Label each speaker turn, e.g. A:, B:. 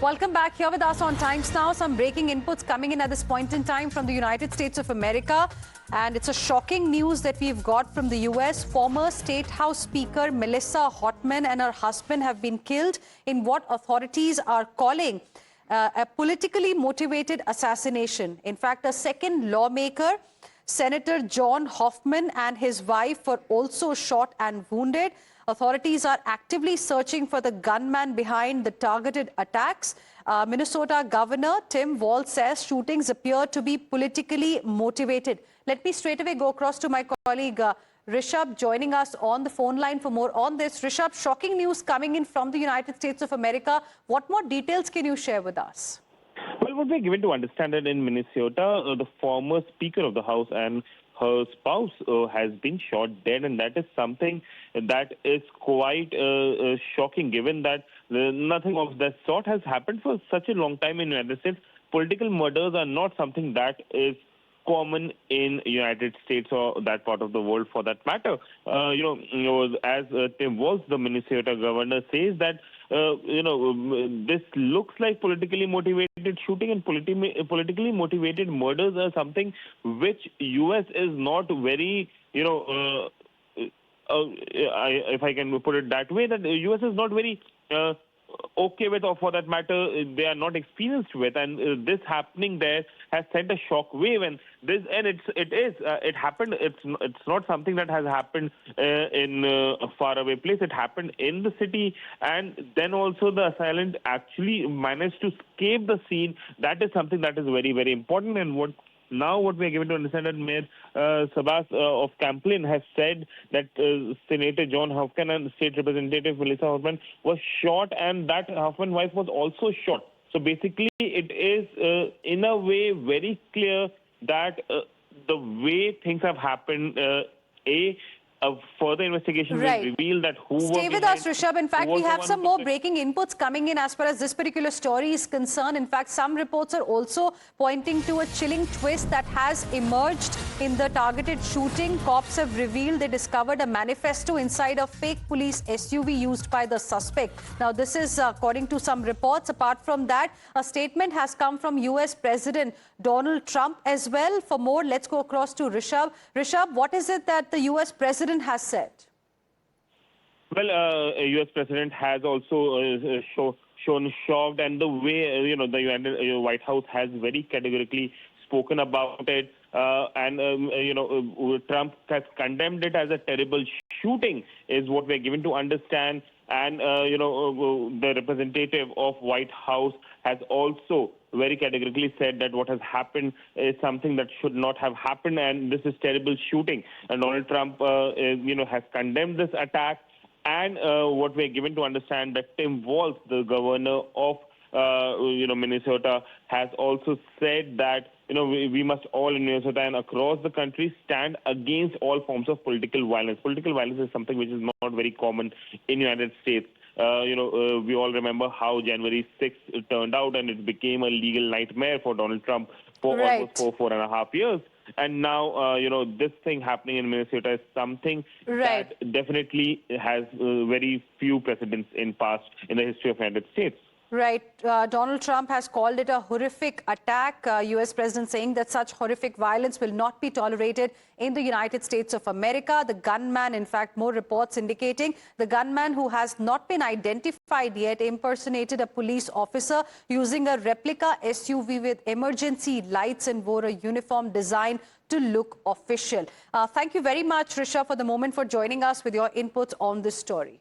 A: Welcome back. Here with us on Times Now. Some breaking inputs coming in at this point in time from the United States of America. And it's a shocking news that we've got from the U.S. Former State House Speaker Melissa Hotman and her husband have been killed in what authorities are calling a politically motivated assassination. In fact, a second lawmaker, Senator John Hoffman, and his wife were also shot and wounded. Authorities are actively searching for the gunman behind the targeted attacks. Minnesota Governor Tim Walz says shootings appear to be politically motivated. Let me straight away go across to my colleague Rishabh, joining us on the phone line for more on this. Rishabh, shocking news coming in from the United States of America. What more details can you share with us?
B: Well, what we're given to understand that in Minnesota, the former Speaker of the House and her spouse has been shot dead, and that is something that is quite shocking, given that nothing of that sort has happened for such a long time in the United States. Political murders are not something that is common in United States or that part of the world for that matter. As Tim Walz, the Minnesota governor, says that this looks like politically motivated shooting, and politically motivated murders are something which U.S. is not very, if I can put it that way, that the U.S. is not very okay with, or for that matter, they are not experienced with, and this happening there has sent a shock wave, and it happened. It's not something that has happened in a faraway place. It happened in the city, and then also the assailant actually managed to escape the scene. That is something that is very, very important, and what we are given to understand that Mayor Sabas of Camplin has said that Senator John Hoffman and State Representative Melissa Hotman was shot, and that Hoffman wife was also shot. So basically, it is in a way very clear that the way things have happened, a further investigation will reveal that who was
A: Stay with us, Rishabh. In fact, we have some more breaking inputs coming in as far as this particular story is concerned. In fact, some reports are also pointing to a chilling twist that has emerged in the targeted shooting. Cops have revealed they discovered a manifesto inside a fake police SUV used by the suspect. Now, this is according to some reports. Apart from that, a statement has come from U.S. President Donald Trump as well. For more, let's go across to Rishabh. Rishabh, what is it that the U.S. President has said?
B: Well, U.S. President has also shown shocked, and the way the White House has very categorically spoken about it, Trump has condemned it as a terrible shooting, is what we're given to understand. And the representative of White House has also very categorically said that what has happened is something that should not have happened, and this is terrible shooting. And Donald Trump, has condemned this attack. And what we're given to understand that Tim Walz, the governor of Minnesota, has also said that we must all in Minnesota and across the country stand against all forms of political violence. Political violence is something which is not very common in the United States. We all remember how January 6th turned out, and it became a legal nightmare for Donald Trump for almost 4.5 years. And now, this thing happening in Minnesota is something that definitely has very few precedents in the history of the United States.
A: Right. Donald Trump has called it a horrific attack. U.S. President saying that such horrific violence will not be tolerated in the United States of America. The gunman, in fact, more reports indicating the gunman, who has not been identified yet, impersonated a police officer using a replica SUV with emergency lights and wore a uniform designed to look official. Thank you very much, Rishabh, for the moment, for joining us with your inputs on this story.